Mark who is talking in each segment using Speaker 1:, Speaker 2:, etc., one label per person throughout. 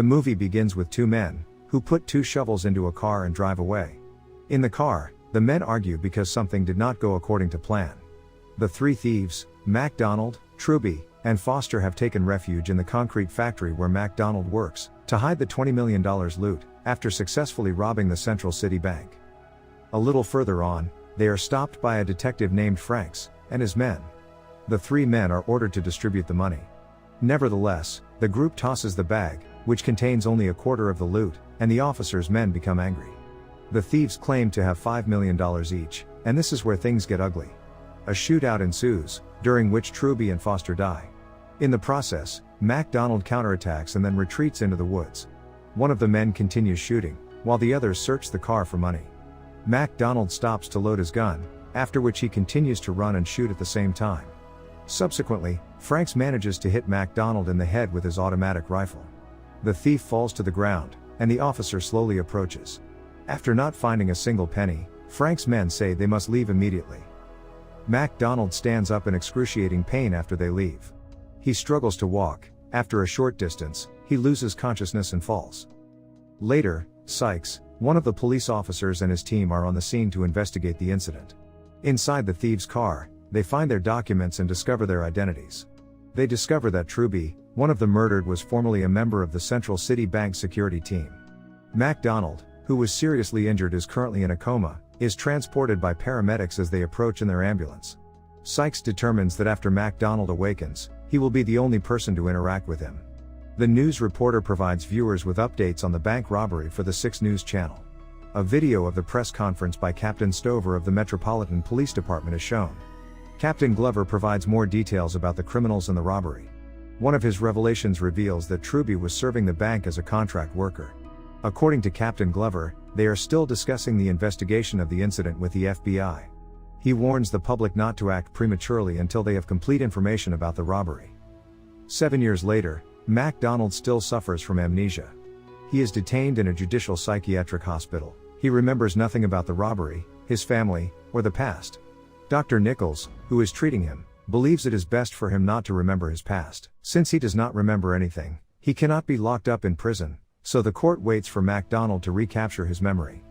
Speaker 1: The movie begins with two men, who put two shovels into a car and drive away. In the car, the men argue because something did not go according to plan. The three thieves, MacDonald, Truby, and Foster have taken refuge in the concrete factory where MacDonald works, to hide the $20 million loot, after successfully robbing the Central City Bank. A little further on, they are stopped by a detective named Franks, and his men. The three men are ordered to distribute the money. Nevertheless, the group tosses the bag, which contains only a quarter of the loot, and the officers' men become angry. The thieves claim to have $5 million each, and this is where things get ugly. A shootout ensues, during which Truby and Foster die. In the process, MacDonald counterattacks and then retreats into the woods. One of the men continues shooting, while the others search the car for money. MacDonald stops to load his gun, after which he continues to run and shoot at the same time. Subsequently, Franks manages to hit MacDonald in the head with his automatic rifle. The thief falls to the ground, and the officer slowly approaches. After not finding a single penny, Franks' men say they must leave immediately. MacDonald stands up in excruciating pain after they leave. He struggles to walk. After a short distance, he loses consciousness and falls. Later, Sykes, one of the police officers, and his team are on the scene to investigate the incident. Inside the thieves' car, they find their documents and discover their identities. They discover that Truby, one of the murdered, was formerly a member of the Central City Bank security team. MacDonald, who was seriously injured, is currently in a coma, is transported by paramedics as they approach in their ambulance. Sykes determines that after MacDonald awakens, he will be the only person to interact with him. The news reporter provides viewers with updates on the bank robbery for the 6 News channel. A video of the press conference by Captain Stover of the Metropolitan Police Department is shown. Captain Glover provides more details about the criminals and the robbery. One of his revelations reveals that Truby was serving the bank as a contract worker. According to Captain Glover, they are still discussing the investigation of the incident with the FBI. He warns the public not to act prematurely until they have complete information about the robbery. 7 years later, MacDonald still suffers from amnesia. He is detained in a judicial psychiatric hospital. He remembers nothing about the robbery, his family, or the past. Dr. Nichols, who is treating him, believes it is best for him not to remember his past. Since he does not remember anything, he cannot be locked up in prison, so the court waits for MacDonald to recapture his memory.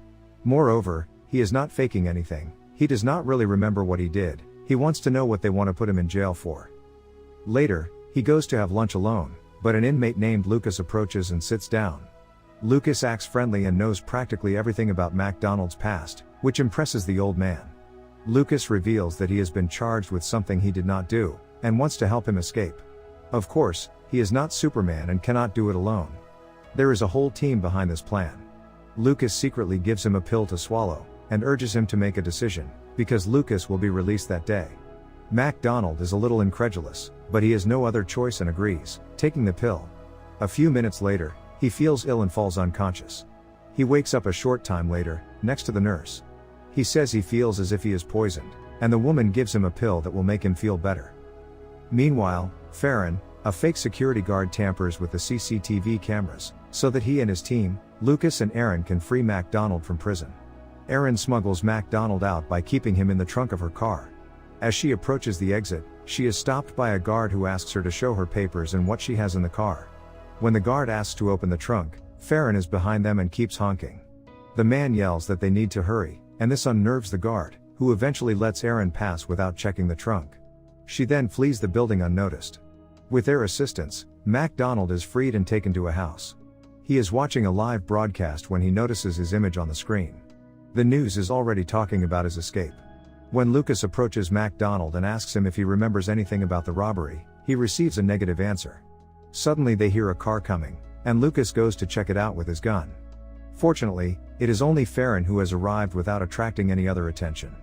Speaker 1: Moreover, he is not faking anything. He does not really remember what he did. He wants to know what they want to put him in jail for. Later, he goes to have lunch alone, but an inmate named Lucas approaches and sits down. Lucas acts friendly and knows practically everything about MacDonald's past, which impresses the old man. Lucas reveals that he has been charged with something he did not do, and wants to help him escape. Of course, he is not Superman and cannot do it alone. There is a whole team behind this plan. Lucas secretly gives him a pill to swallow, and urges him to make a decision, because Lucas will be released that day. MacDonald is a little incredulous, but he has no other choice and agrees, taking the pill. A few minutes later, he feels ill and falls unconscious. He wakes up a short time later, next to the nurse. He says he feels as if he is poisoned, and the woman gives him a pill that will make him feel better. Meanwhile, Farron, a fake security guard, tampers with the CCTV cameras, so that he and his team, Lucas and Aaron, can free MacDonald from prison. Aaron smuggles MacDonald out by keeping him in the trunk of her car. As she approaches the exit, she is stopped by a guard who asks her to show her papers and what she has in the car. When the guard asks to open the trunk, Farron is behind them and keeps honking. The man yells that they need to hurry, and this unnerves the guard, who eventually lets Aaron pass without checking the trunk. She then flees the building unnoticed. With their assistance, MacDonald is freed and taken to a house. He is watching a live broadcast when he notices his image on the screen. The news is already talking about his escape. When Lucas approaches MacDonald and asks him if he remembers anything about the robbery, he receives a negative answer. Suddenly they hear a car coming, and Lucas goes to check it out with his gun. Fortunately, it is only Farron who has arrived without attracting any other attention.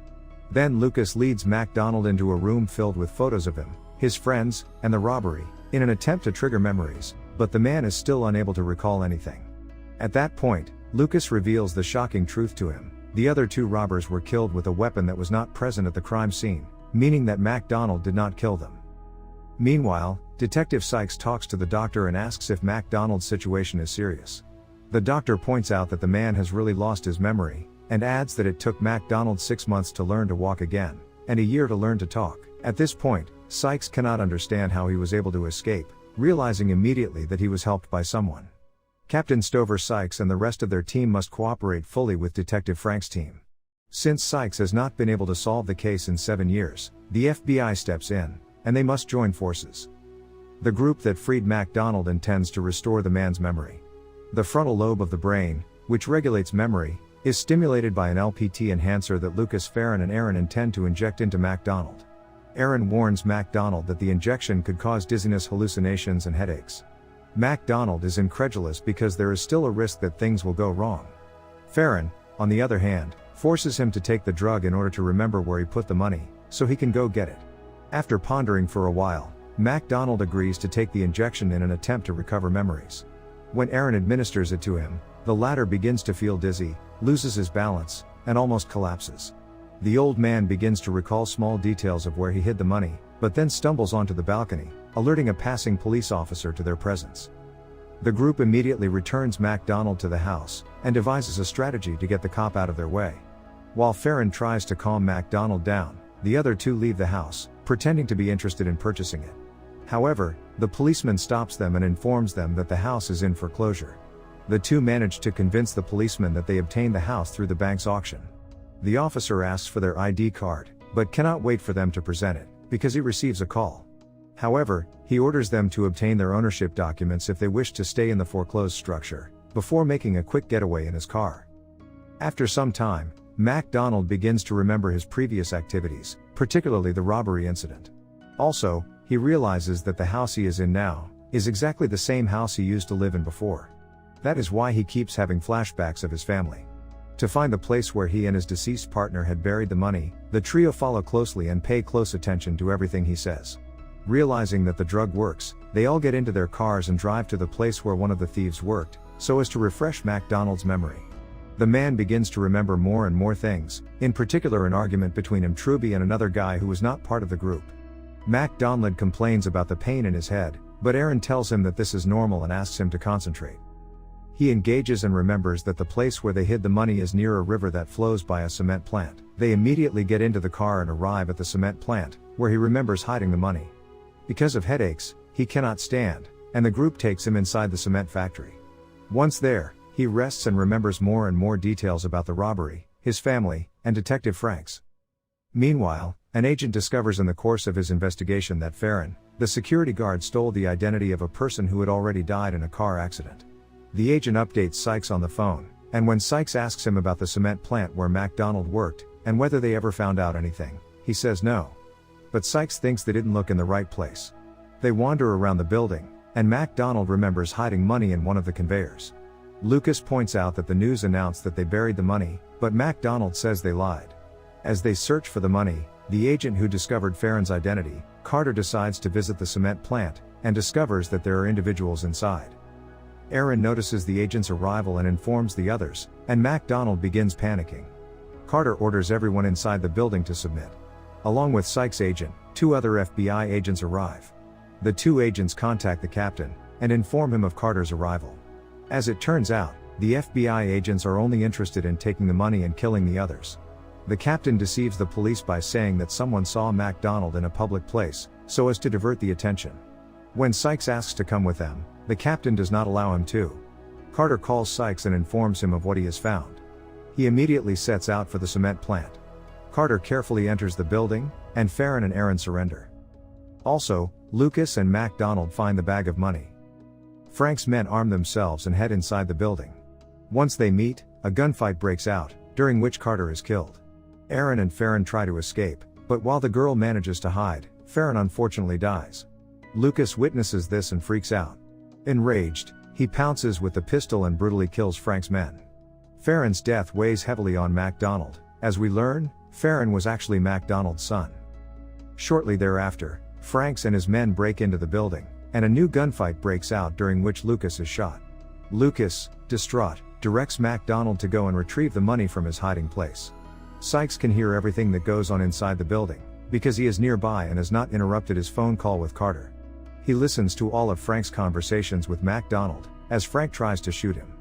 Speaker 1: Then Lucas leads MacDonald into a room filled with photos of him, his friends, and the robbery, in an attempt to trigger memories, but the man is still unable to recall anything. At that point, Lucas reveals the shocking truth to him: the other 2 robbers were killed with a weapon that was not present at the crime scene, meaning that MacDonald did not kill them. Meanwhile, Detective Sykes talks to the doctor and asks if MacDonald's situation is serious. The doctor points out that the man has really lost his memory, and adds that it took MacDonald 6 months to learn to walk again, and a year to learn to talk. At this point, Sykes cannot understand how he was able to escape, realizing immediately that he was helped by someone. Captain Stover Sykes and the rest of their team must cooperate fully with Detective Frank's team. Since Sykes has not been able to solve the case in 7 years, the FBI steps in, and they must join forces. The group that freed MacDonald intends to restore the man's memory. The frontal lobe of the brain, which regulates memory, is stimulated by an LPT enhancer that Lucas, Farron and Aaron intend to inject into MacDonald. Aaron warns MacDonald that the injection could cause dizziness, hallucinations and headaches. MacDonald is incredulous because there is still a risk that things will go wrong. Farron, on the other hand, forces him to take the drug in order to remember where he put the money, so he can go get it. After pondering for a while, MacDonald agrees to take the injection in an attempt to recover memories. When Aaron administers it to him, the latter begins to feel dizzy, loses his balance, and almost collapses. The old man begins to recall small details of where he hid the money, but then stumbles onto the balcony, alerting a passing police officer to their presence. The group immediately returns MacDonald to the house, and devises a strategy to get the cop out of their way. While Farron tries to calm MacDonald down, the other two leave the house, pretending to be interested in purchasing it. However, the policeman stops them and informs them that the house is in foreclosure. The two manage to convince the policeman that they obtained the house through the bank's auction. The officer asks for their ID card, but cannot wait for them to present it, because he receives a call. However, he orders them to obtain their ownership documents if they wish to stay in the foreclosed structure, before making a quick getaway in his car. After some time, MacDonald begins to remember his previous activities, particularly the robbery incident. Also, he realizes that the house he is in now is exactly the same house he used to live in before. That is why he keeps having flashbacks of his family. To find the place where he and his deceased partner had buried the money, the trio follow closely and pay close attention to everything he says. Realizing that the drug works, they all get into their cars and drive to the place where one of the thieves worked, so as to refresh MacDonald's memory. The man begins to remember more and more things, in particular an argument between him, Truby, and another guy who was not part of the group. MacDonald complains about the pain in his head, but Aaron tells him that this is normal and asks him to concentrate. He engages and remembers that the place where they hid the money is near a river that flows by a cement plant. They immediately get into the car and arrive at the cement plant, where he remembers hiding the money. Because of headaches, he cannot stand, and the group takes him inside the cement factory. Once there, he rests and remembers more and more details about the robbery, his family, and Detective Franks. Meanwhile, an agent discovers in the course of his investigation that Farron, the security guard, stole the identity of a person who had already died in a car accident. The agent updates Sykes on the phone, and when Sykes asks him about the cement plant where MacDonald worked, and whether they ever found out anything, he says no. But Sykes thinks they didn't look in the right place. They wander around the building, and MacDonald remembers hiding money in one of the conveyors. Lucas points out that the news announced that they buried the money, but MacDonald says they lied. As they search for the money, the agent who discovered Farron's identity, Carter, decides to visit the cement plant, and discovers that there are individuals inside. Aaron notices the agent's arrival and informs the others, and MacDonald begins panicking. Carter orders everyone inside the building to submit. Along with Sykes' agent, 2 other FBI agents arrive. The 2 agents contact the captain, and inform him of Carter's arrival. As it turns out, the FBI agents are only interested in taking the money and killing the others. The captain deceives the police by saying that someone saw MacDonald in a public place, so as to divert the attention. When Sykes asks to come with them, the captain does not allow him to. Carter calls Sykes and informs him of what he has found. He immediately sets out for the cement plant. Carter carefully enters the building, and Farron and Aaron surrender. Also, Lucas and MacDonald find the bag of money. Frank's men arm themselves and head inside the building. Once they meet, a gunfight breaks out, during which Carter is killed. Aaron and Farron try to escape, but while the girl manages to hide, Farron unfortunately dies. Lucas witnesses this and freaks out. Enraged, he pounces with the pistol and brutally kills Frank's men. Farron's death weighs heavily on MacDonald. As we learn, Farron was actually MacDonald's son. Shortly thereafter, Franks and his men break into the building, and a new gunfight breaks out during which Lucas is shot. Lucas, distraught, directs MacDonald to go and retrieve the money from his hiding place. Sykes can hear everything that goes on inside the building, because he is nearby and has not interrupted his phone call with Carter. He listens to all of Frank's conversations with MacDonald, as Frank tries to shoot him.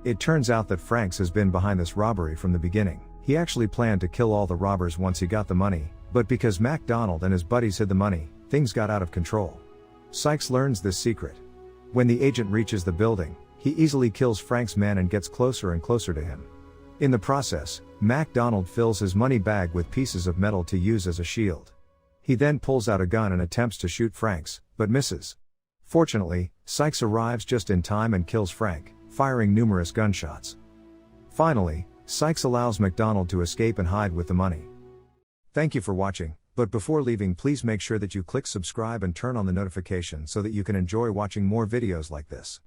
Speaker 1: It turns out that Franks has been behind this robbery from the beginning. He actually planned to kill all the robbers once he got the money, but because MacDonald and his buddies hid the money, things got out of control. Sykes learns this secret. When the agent reaches the building, He easily kills Frank's men and gets closer and closer to him. In the process, MacDonald fills his money bag with pieces of metal to use as a shield. He then pulls out a gun and attempts to shoot Franks, but misses. Fortunately, Sykes arrives just in time and kills Frank, firing numerous gunshots. Finally, Sykes allows MacDonald to escape and hide with the money. Thank you for watching, but before leaving, please make sure that you click subscribe and turn on the notification so that you can enjoy watching more videos like this.